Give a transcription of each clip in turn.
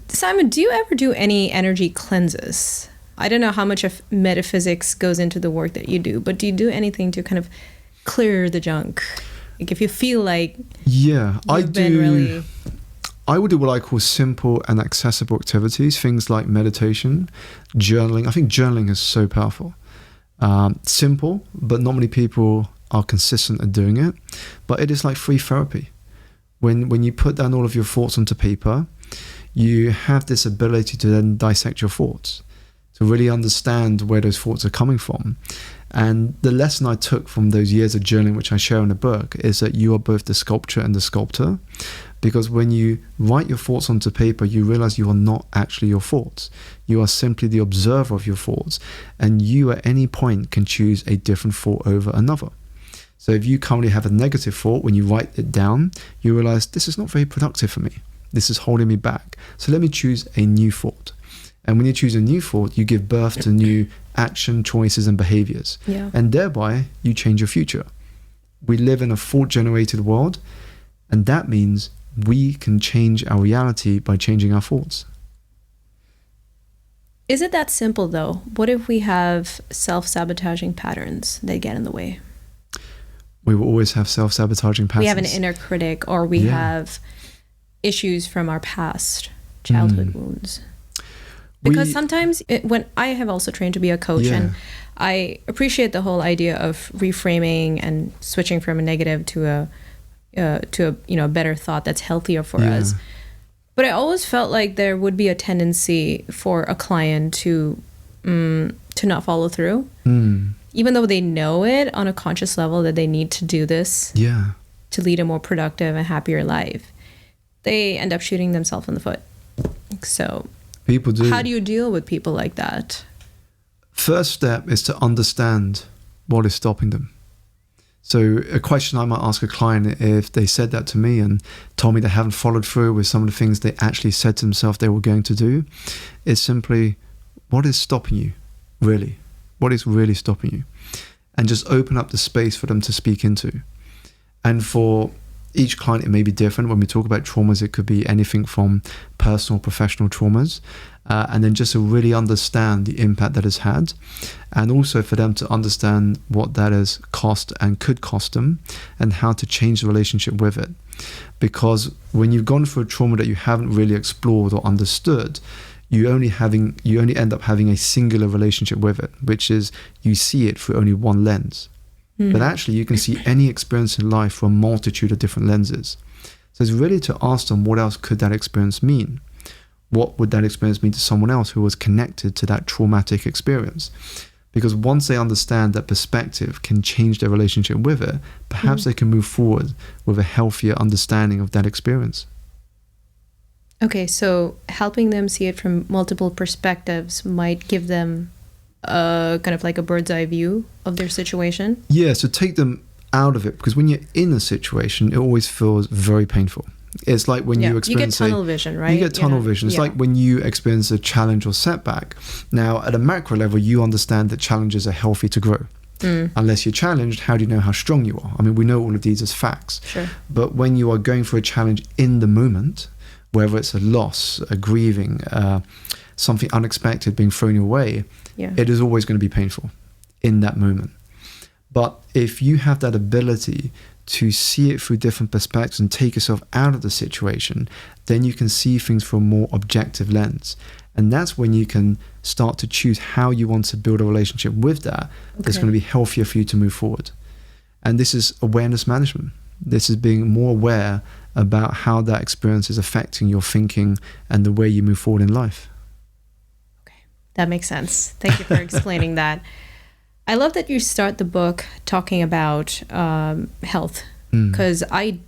Simon, do you ever do any energy cleanses? I don't know how much of metaphysics goes into the work that you do, but do you do anything to kind of clear the junk? Like if you feel like I do. I would do what I call simple and accessible activities, things like meditation, journaling. I think journaling is so powerful. Simple, but not many people are consistent at doing it. But it is like free therapy. When you put down all of your thoughts onto paper, you have this ability to then dissect your thoughts, to really understand where those thoughts are coming from. And the lesson I took from those years of journaling, which I share in the book, is that you are both the sculptor and the sculptor. Because when you write your thoughts onto paper, you realize you are not actually your thoughts. You are simply the observer of your thoughts. And you at any point can choose a different thought over another. So if you currently have a negative thought, when you write it down, you realize this is not very productive for me. This is holding me back. So let me choose a new thought. And when you choose a new thought, you give birth to new action, choices, and behaviors. Yeah. And thereby, you change your future. We live in a thought-generated world, and that means we can change our reality by changing our thoughts. Is it that simple, though? What if we have self-sabotaging patterns that get in the way? We will always have self-sabotaging patterns. We have an inner critic, or we have issues from our past, childhood wounds. Because sometimes, when I have also trained to be a coach, and I appreciate the whole idea of reframing and switching from a negative to a better thought that's healthier for us. But I always felt like there would be a tendency for a client to not follow through, even though they know it on a conscious level that they need to do this to lead a more productive and happier life. They end up shooting themselves in the foot. So people do. How do you deal with people like that? First step is to understand what is stopping them. So a question I might ask a client if they said that to me and told me they haven't followed through with some of the things they actually said to themselves they were going to do, is simply, what is stopping you, really? What is really stopping you? And just open up the space for them to speak into. And for each client, it may be different. When we talk about traumas, it could be anything from personal, professional traumas. And then just to really understand the impact that has had. And also for them to understand what that has cost and could cost them and how to change the relationship with it. Because when you've gone through a trauma that you haven't really explored or understood, you only end up having a singular relationship with it, which is you see it through only one lens. But actually you can see any experience in life through a multitude of different lenses. So it's really to ask them, what else could that experience mean? What would that experience mean to someone else who was connected to that traumatic experience? Because once they understand that perspective can change their relationship with it, perhaps they can move forward with a healthier understanding of that experience. Okay, so helping them see it from multiple perspectives might give them kind of like a bird's eye view of their situation. Yeah, so take them out of it, because when you're in a situation, it always feels very painful. It's like when you experience... You get tunnel vision, right? You get tunnel vision. It's like when you experience a challenge or setback. Now, at a macro level, you understand that challenges are healthy to grow. Unless you're challenged, how do you know how strong you are? I mean, we know all of these as facts. Sure. But when you are going through a challenge in the moment, whether it's a loss, a grieving, something unexpected being thrown your way, it is always going to be painful in that moment. But if you have that ability to see it through different perspectives and take yourself out of the situation, then you can see things from a more objective lens. And that's when you can start to choose how you want to build a relationship with that that's going to be healthier for you to move forward. And this is awareness management. This is being more aware about how that experience is affecting your thinking and the way you move forward in life. Okay, that makes sense. Thank you for explaining that. I love that you start the book talking about health, because I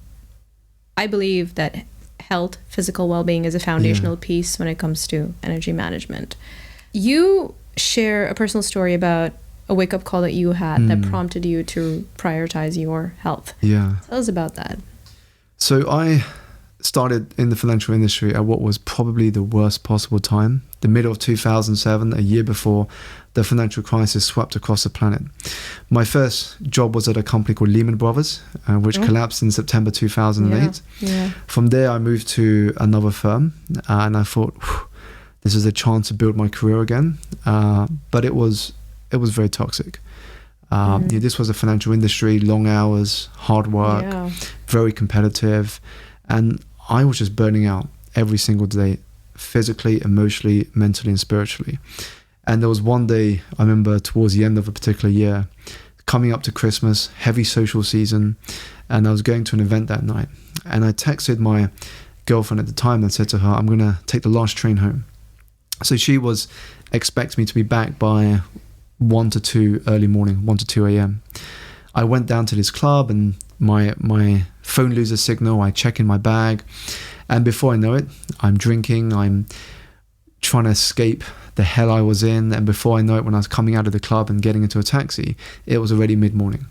believe that health, physical well-being is a foundational piece when it comes to energy management. You share a personal story about a wake-up call that you had that prompted you to prioritize your health. Yeah. Tell us about that. So I started in the financial industry at what was probably the worst possible time, the middle of 2007, a year before the financial crisis swept across the planet. My first job was at a company called Lehman Brothers, which collapsed in September 2008. Yeah. From there, I moved to another firm, and I thought, this is a chance to build my career again. But it was very toxic. This was a financial industry, long hours, hard work, very competitive. And I was just burning out every single day, physically, emotionally, mentally, and spiritually. And there was one day, I remember towards the end of a particular year, coming up to Christmas, heavy social season, and I was going to an event that night. And I texted my girlfriend at the time and said to her, I'm going to take the last train home. So she was expecting me to be back by 1 to 2 early morning, 1 to 2 a.m. I went down to this club and my phone loses signal. I check in my bag, and before I know it, I'm drinking. I'm trying to escape the hell I was in, and before I know it, when I was coming out of the club and getting into a taxi, it was already mid-morning.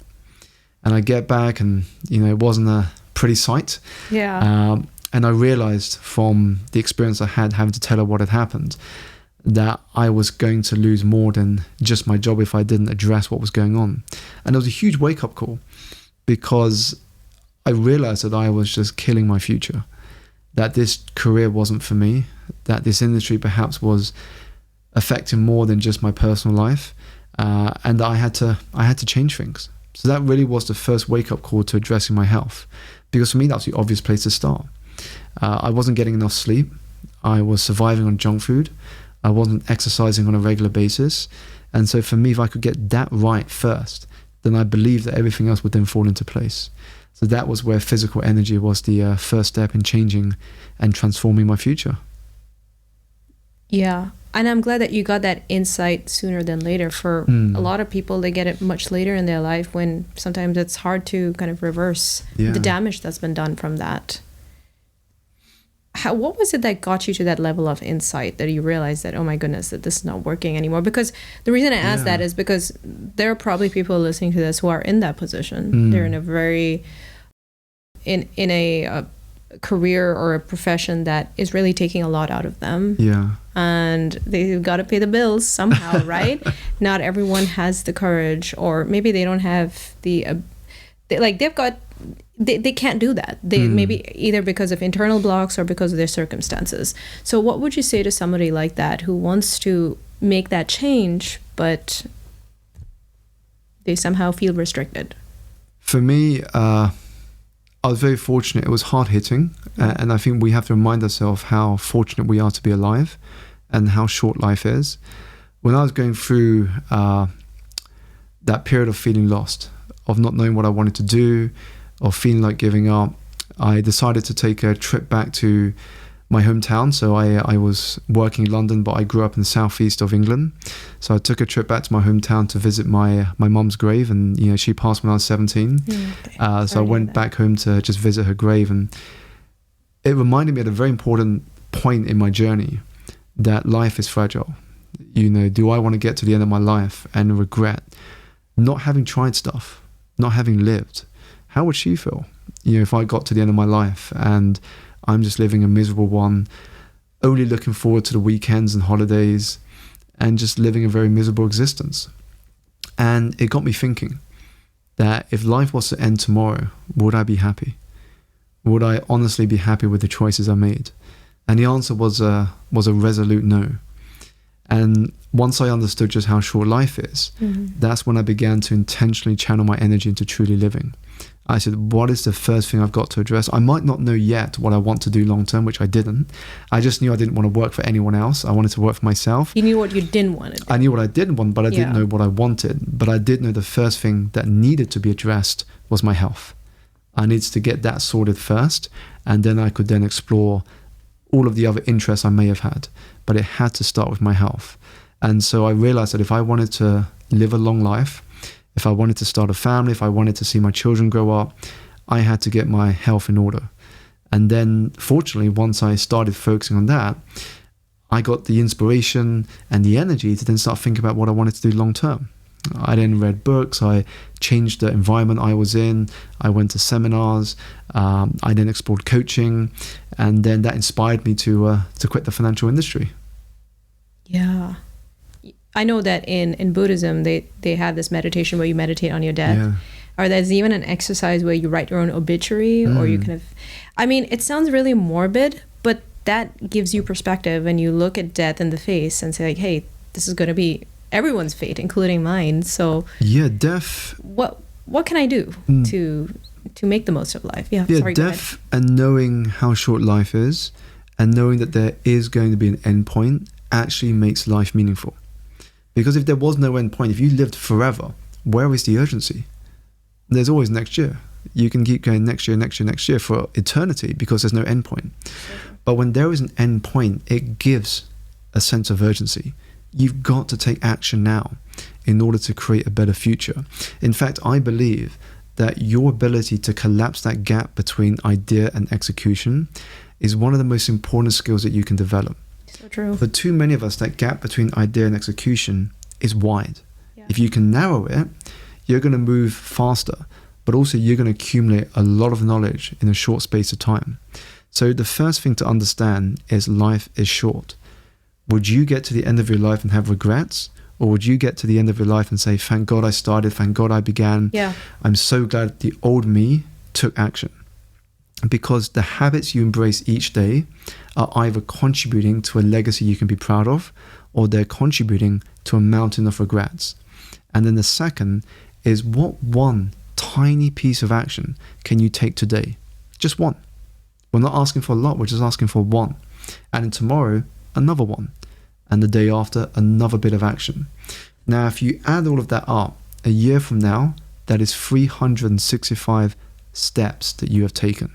And I get back, and it wasn't a pretty sight. Yeah. And I realized from the experience I had having to tell her what had happened, that I was going to lose more than just my job if I didn't address what was going on. And it was a huge wake-up call, because I realized that I was just killing my future, that this career wasn't for me, that this industry perhaps was affecting more than just my personal life, and that I had to change things. So that really was the first wake-up call to addressing my health, because for me, that was the obvious place to start. I wasn't getting enough sleep. I was surviving on junk food. I wasn't exercising on a regular basis. And so for me, if I could get that right first, then I believe that everything else would then fall into place. So that was where physical energy was the first step in changing and transforming my future. Yeah. And I'm glad that you got that insight sooner than later. For a lot of people, they get it much later in their life, when sometimes it's hard to kind of reverse the damage that's been done from that. What was it that got you to that level of insight, that you realized that, oh my goodness, that this is not working anymore? Because the reason I ask that is because there are probably people listening to this who are in that position. They're in a very, in a career or a profession that is really taking a lot out of them. Yeah. And they've got to pay the bills somehow, right? Not everyone has the courage, or maybe they don't have the, they can't do that. They maybe either because of internal blocks or because of their circumstances. So what would you say to somebody like that who wants to make that change, but they somehow feel restricted? For me, I was very fortunate. It was hard hitting. And I think we have to remind ourselves how fortunate we are to be alive and how short life is. When I was going through that period of feeling lost, of not knowing what I wanted to do, or feeling like giving up, I decided to take a trip back to my hometown. So I was working in London, but I grew up in the southeast of England. So I took a trip back to my hometown to visit my mum's grave, and she passed when I was 17. So I went back home to just visit her grave, and it reminded me at a very important point in my journey that life is fragile. Do I want to get to the end of my life and regret not having tried stuff, not having lived? How would she feel, if I got to the end of my life and I'm just living a miserable one, only looking forward to the weekends and holidays, and just living a very miserable existence? And it got me thinking that if life was to end tomorrow, would I be happy? Would I honestly be happy with the choices I made? And the answer was a resolute no. And once I understood just how short life is, that's when I began to intentionally channel my energy into truly living. I said, what is the first thing I've got to address? I might not know yet what I want to do long term, which I didn't. I just knew I didn't want to work for anyone else. I wanted to work for myself. You knew what you didn't want to do. I knew what I didn't want, but I didn't know what I wanted. But I did know the first thing that needed to be addressed was my health. I needed to get that sorted first, and then I could then explore all of the other interests I may have had. But it had to start with my health. And so I realized that if I wanted to live a long life, if I wanted to start a family, if I wanted to see my children grow up, I had to get my health in order. And then, fortunately, once I started focusing on that, I got the inspiration and the energy to then start thinking about what I wanted to do long term. I then read books. I changed the environment I was in. I went to seminars. I then explored coaching, and then that inspired me to quit the financial industry. Yeah. I know that in Buddhism, they have this meditation where you meditate on your death. Yeah. Or there's even an exercise where you write your own obituary, or you kind of, I mean, it sounds really morbid, but that gives you perspective, and you look at death in the face and say like, hey, this is going to be everyone's fate, including mine. So yeah, death. What can I do to make the most of life? Yeah, sorry, death and knowing how short life is, and knowing that there is going to be an end point, actually makes life meaningful. Because if there was no end point, if you lived forever, where is the urgency? There's always next year. You can keep going next year for eternity because there's no end point. But when there is an end point, it gives a sense of urgency. You've got to take action now in order to create a better future. In fact, I believe that your ability to collapse that gap between idea and execution is one of the most important skills that you can develop. So true. For too many of us, that gap between idea and execution is wide. Yeah. If you can narrow it, you're going to move faster, but also you're going to accumulate a lot of knowledge in a short space of time. So the first thing to understand is life is short. Would you get to the end of your life and have regrets? Or would you get to the end of your life and say, thank God I started, thank God I began. Yeah. I'm so glad the old me took action. Because the habits you embrace each day are either contributing to a legacy you can be proud of, or they're contributing to a mountain of regrets. And then the second is, what one tiny piece of action can you take today? Just one. We're not asking for a lot, we're just asking for one. And then tomorrow, another one. And the day after, another bit of action. Now, if you add all of that up, a year from now, that is 365 steps that you have taken.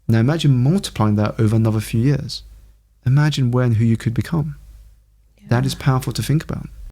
Now imagine multiplying that over another few years. Imagine where and who you could become. Yeah. That is powerful to think about.